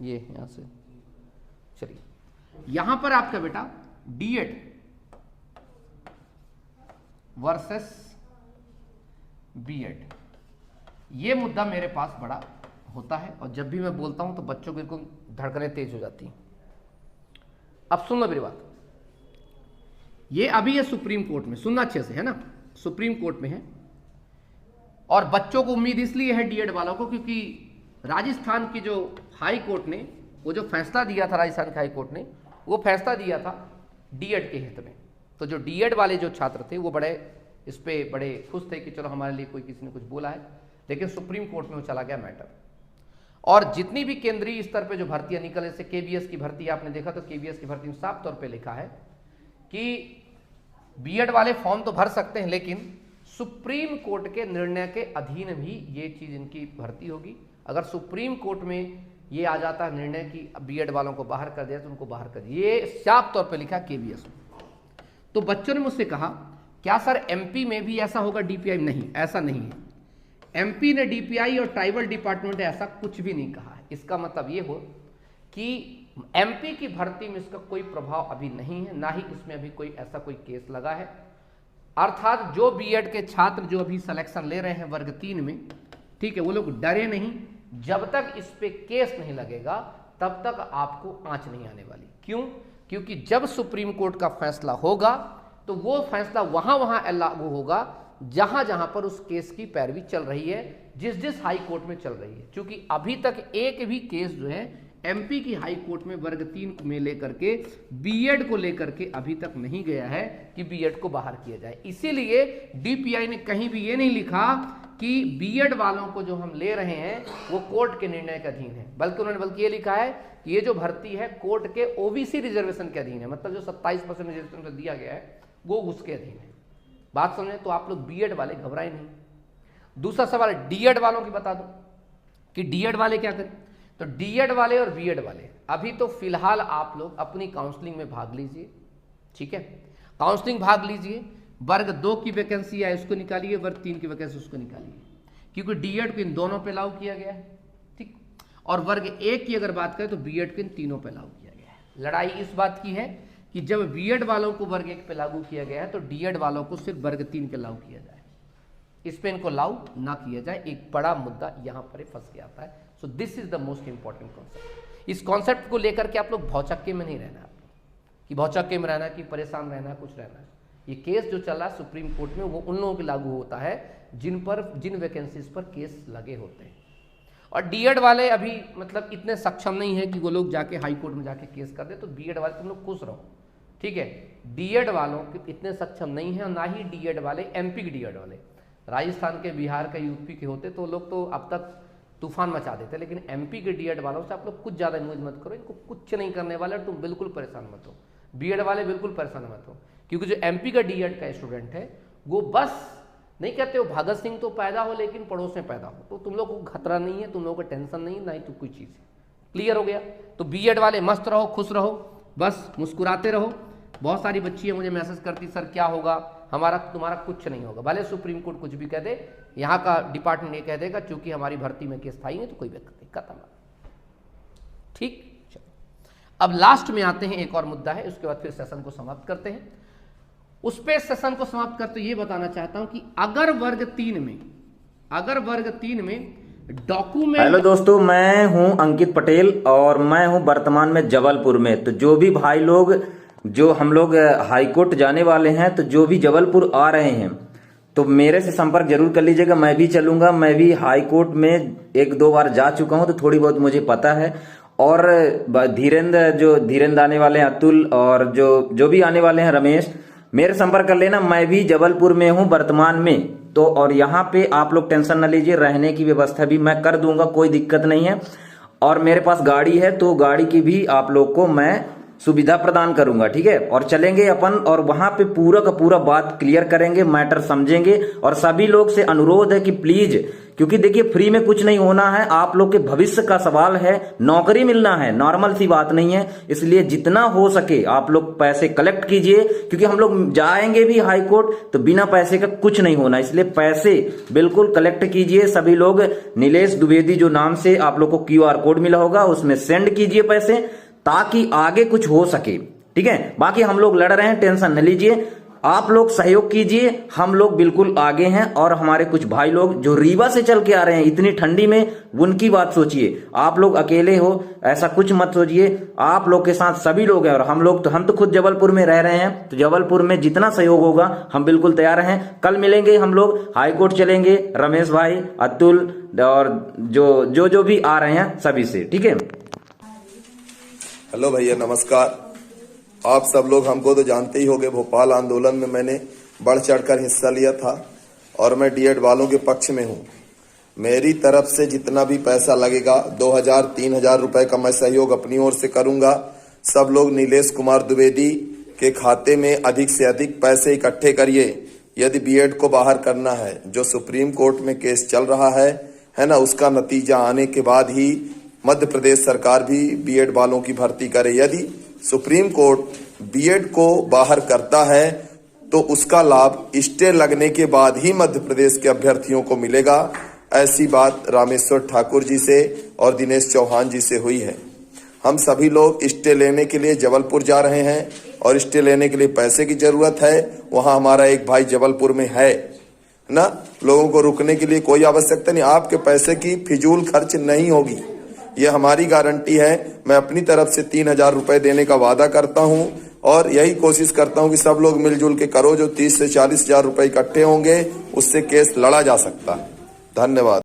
ये यहां से चलिए, यहां पर आपका बेटा डीएड वर्सेस बीएड, ये मुद्दा मेरे पास बड़ा होता है और जब भी मैं बोलता हूं तो बच्चों की बिल्कुल धड़कनें तेज हो जाती हैं। अब सुन लो मेरी बात, ये अभी है सुप्रीम कोर्ट में, सुनना अच्छे से, है ना, सुप्रीम कोर्ट में है और बच्चों को उम्मीद इसलिए है डीएड वालों को क्योंकि राजस्थान की जो हाई कोर्ट ने वो जो फैसला दिया था, राजस्थान के हाई कोर्ट ने वो फैसला दिया था डीएड के हित में। तो जो डीएड वाले जो छात्र थे वो बड़े इस पे बड़े खुश थे कि चलो हमारे लिए कोई किसी ने कुछ बोला है, लेकिन सुप्रीम कोर्ट में वो चला गया मैटर। और जितनी भी केंद्रीय स्तर पे जो भर्तियां निकल, जैसे केवीएस की भर्ती आपने देखा तो केवीएस की भर्ती में साफ तौर पे लिखा है कि बीएड वाले फॉर्म तो भर सकते हैं लेकिन सुप्रीम कोर्ट के निर्णय के अधीन भी ये चीज इनकी भर्ती होगी। अगर सुप्रीम कोर्ट में ये आ जाता है निर्णय कि बीएड वालों को बाहर कर दिया तो उनको बाहर कर दिया, ये साफ तौर पे लिखा केवीएस में। तो बच्चों ने मुझसे कहा क्या सर एमपी में भी ऐसा होगा डीपीआई? नहीं, ऐसा नहीं है। एमपी ने डीपीआई और ट्राइबल डिपार्टमेंट ने ऐसा कुछ भी नहीं कहा है। इसका मतलब ये हो कि एमपी की भर्ती में इसका कोई प्रभाव अभी नहीं है, ना ही इसमें अभी कोई ऐसा कोई केस लगा है। अर्थात जो बीएड के छात्र जो अभी सिलेक्शन ले रहे हैं वर्ग 3 में, ठीक है, वो लोग डरे नहीं, जब तक इस पे केस नहीं लगेगा तब तक आपको आंच नहीं आने वाली। क्यों? क्योंकि जब सुप्रीम कोर्ट का फैसला होगा तो वो फैसला वहां वहां लागू होगा जहां जहां पर उस केस की पैरवी चल रही है, जिस जिस हाई कोर्ट में चल रही है। क्योंकि अभी तक एक भी केस जो है एमपी की हाई कोर्ट में वर्ग 3 में लेकर के बीएड को लेकर के अभी तक नहीं गया है कि बीएड को बाहर किया जाए। इसीलिए डीपीआई ने कहीं भी ये नहीं लिखा कि बीएड वालों को जो हम ले रहे हैं वो कोर्ट के निर्णय के अधीन है, बल्कि उन्होंने ये लिखा है कि ये जो भर्ती है कोर्ट के ओबीसी रिजर्वेशन के अधीन है। मतलब जो 27% रिजर्वेशन दिया गया है वो उसके अधीन है। बात समझे? तो आप लोग बीएड वाले घबराए नहीं। दूसरा सवाल डीएड वालों की बता दो कि डीएड वाले क्या करें। तो डीएड वाले और बीएड वाले अभी तो फिलहाल आप लोग अपनी काउंसलिंग में भाग लीजिए, ठीक है, काउंसलिंग भाग लीजिए। वर्ग 2 की वैकेंसी है उसको निकालिए, वर्ग 3 की वैकेंसी उसको निकालिए, क्योंकि डीएड को इन दोनों पे लागू किया गया है, ठीक। और वर्ग 1 की अगर बात करें तो बीएड को इन तीनों पे लागू किया गया है। लड़ाई इस बात की है कि जब बीएड वालों को वर्ग 1 पे लागू किया गया है तो डीएड वालों को सिर्फ वर्ग 3 पे लागू किया जाए, इस पे इनको लागू ना किया जाए। एक बड़ा मुद्दा यहां पर फंस के आता है। So this is the most important concept. इस कॉन्सेप्ट को लेकर के आप लोग भौचक्के में नहीं रहना, आप कि भौचक्के में रहना, कि परेशान रहना, कुछ रहना है। ये केस जो चल रहा है सुप्रीम कोर्ट में वो उन लोगों के लागू होता है जिन वैकेंसीज पर केस लगे होते हैं। और डीएड वाले अभी मतलब इतने सक्षम नहीं है कि वो लोग जाके हाई कोर्ट में जाके केस कर दे। तो बीएड वाले तुम लोग खुश रहो, ठीक है। डीएड वालों के इतने सक्षम नहीं है, और ना ही डीएड वाले एमपी के डीएड वाले। राजस्थान के, बिहार के, यूपी के होते तो लोग तो अब तक तूफान मचा देते, लेकिन एमपी के डीएड वालों से आप लोग कुछ ज़्यादा न्यूज मत करो, इनको कुछ नहीं करने वाले, तुम बिल्कुल परेशान मत हो। बीएड वाले बिल्कुल परेशान मत हो, क्योंकि जो एमपी का डीएड का स्टूडेंट है वो बस नहीं कहते हो भगत सिंह तो पैदा हो लेकिन पड़ोस में पैदा हो, तो तुम लोग को खतरा नहीं है, तुम लोगों को टेंशन नहीं है, ना ही तो कोई चीज़ है। क्लियर हो गया? तो बीएड वाले मस्त रहो, खुश रहो, बस मुस्कुराते रहो। बहुत सारी बच्चियां मुझे मैसेज करती, सर क्या होगा हमारा, तुम्हारा कुछ नहीं होगा। भले सुप्रीम कोर्ट कुछ भी कह दे, यहाँ का डिपार्टमेंट ये कह देगा चूंकि हमारी भर्ती में केस था ही नहीं तो कोई दिक्कत नहीं, खत्म। ठीक, चलो अब लास्ट में आते हैं, एक और मुद्दा है, उसके बाद फिर सेशन को समाप्त करते हैं। उस पे सेशन को समाप्त करते ये बताना चाहता हूं कि अगर वर्ग 3 में डॉक्यूमेंट। हेलो दोस्तों, मैं हूं अंकित पटेल और मैं हूं वर्तमान में जबलपुर में। तो जो भी भाई लोग, जो हम लोग हाईकोर्ट जाने वाले हैं, तो जो भी जबलपुर आ रहे हैं तो मेरे से संपर्क जरूर कर लीजिएगा। मैं भी चलूंगा, मैं भी हाईकोर्ट में 1-2 बार जा चुका हूं, तो थोड़ी बहुत मुझे पता है। और धीरेन्द्र आने वाले हैं, अतुल, और जो भी आने वाले हैं, रमेश, मेरे संपर्क कर लेना। मैं भी जबलपुर में हूं वर्तमान में। तो और यहाँ पे आप लोग टेंशन न लीजिए, रहने की व्यवस्था भी मैं कर दूंगा, कोई दिक्कत नहीं है। और मेरे पास गाड़ी है, तो गाड़ी की भी आप लोग को मैं सुविधा प्रदान करूंगा, ठीक है। और चलेंगे अपन, और वहां पे पूरा का पूरा बात क्लियर करेंगे, मैटर समझेंगे। और सभी लोग से अनुरोध है कि प्लीज क्योंकि देखिए फ्री में कुछ नहीं होना है, आप लोग के भविष्य का सवाल है, नौकरी मिलना है, नॉर्मल सी बात नहीं है। इसलिए जितना हो सके आप लोग पैसे कलेक्ट कीजिए, क्योंकि हम लोग जाएंगे भी हाई कोर्ट तो बिना पैसे का कुछ नहीं होना, इसलिए पैसे बिल्कुल कलेक्ट कीजिए सभी लोग। नीलेश द्विवेदी जो नाम से आप लोग को QR कोड मिला होगा उसमें सेंड कीजिए पैसे, ताकि आगे कुछ हो सके, ठीक है। बाकी हम लोग लड़ रहे हैं, टेंशन न लीजिए, आप लोग सहयोग कीजिए, हम लोग बिल्कुल आगे हैं। और हमारे कुछ भाई लोग जो रीवा से चल के आ रहे हैं इतनी ठंडी में, उनकी बात सोचिए, आप लोग अकेले हो ऐसा कुछ मत सोचिए, आप लोग के साथ सभी लोग हैं। और हम तो खुद जबलपुर में रह रहे हैं, तो जबलपुर में जितना सहयोग होगा हम बिल्कुल तैयार हैं। कल मिलेंगे हम लोग, हाईकोर्ट चलेंगे, रमेश भाई, अतुल और जो भी आ रहे हैं सभी से, ठीक है। हेलो भैया, नमस्कार। आप सब लोग हमको तो जानते ही होंगे, भोपाल आंदोलन में मैंने बढ़ चढ़कर हिस्सा लिया था और मैं डीएड वालों के पक्ष में हूं। मेरी तरफ से जितना भी पैसा लगेगा 2000-3000 रुपए का मैं सहयोग अपनी ओर से करूंगा। सब लोग नीलेश कुमार द्विवेदी के खाते में अधिक से अधिक पैसे इकट्ठे करिए। यदि बीएड को बाहर करना है, जो सुप्रीम कोर्ट में केस चल रहा है ना, उसका नतीजा आने के बाद ही मध्य प्रदेश सरकार भी बीएड वालों की भर्ती करे। यदि सुप्रीम कोर्ट बीएड को बाहर करता है तो उसका लाभ स्टे लगने के बाद ही मध्य प्रदेश के अभ्यर्थियों को मिलेगा। ऐसी बात रामेश्वर ठाकुर जी से और दिनेश चौहान जी से हुई है। हम सभी लोग स्टे लेने के लिए जबलपुर जा रहे हैं और स्टे लेने के लिए पैसे की जरूरत है। वहां हमारा एक भाई जबलपुर में है ना, लोगों को रुकने के लिए कोई आवश्यकता नहीं, आपके पैसे की फिजूल खर्च नहीं होगी, ये हमारी गारंटी है। मैं अपनी तरफ से 3000 रुपए देने का वादा करता हूं और यही कोशिश करता हूं कि सब लोग मिलजुल के करो। जो 30 से 40 हजार रुपए इकट्ठे होंगे उससे केस लड़ा जा सकता है। धन्यवाद।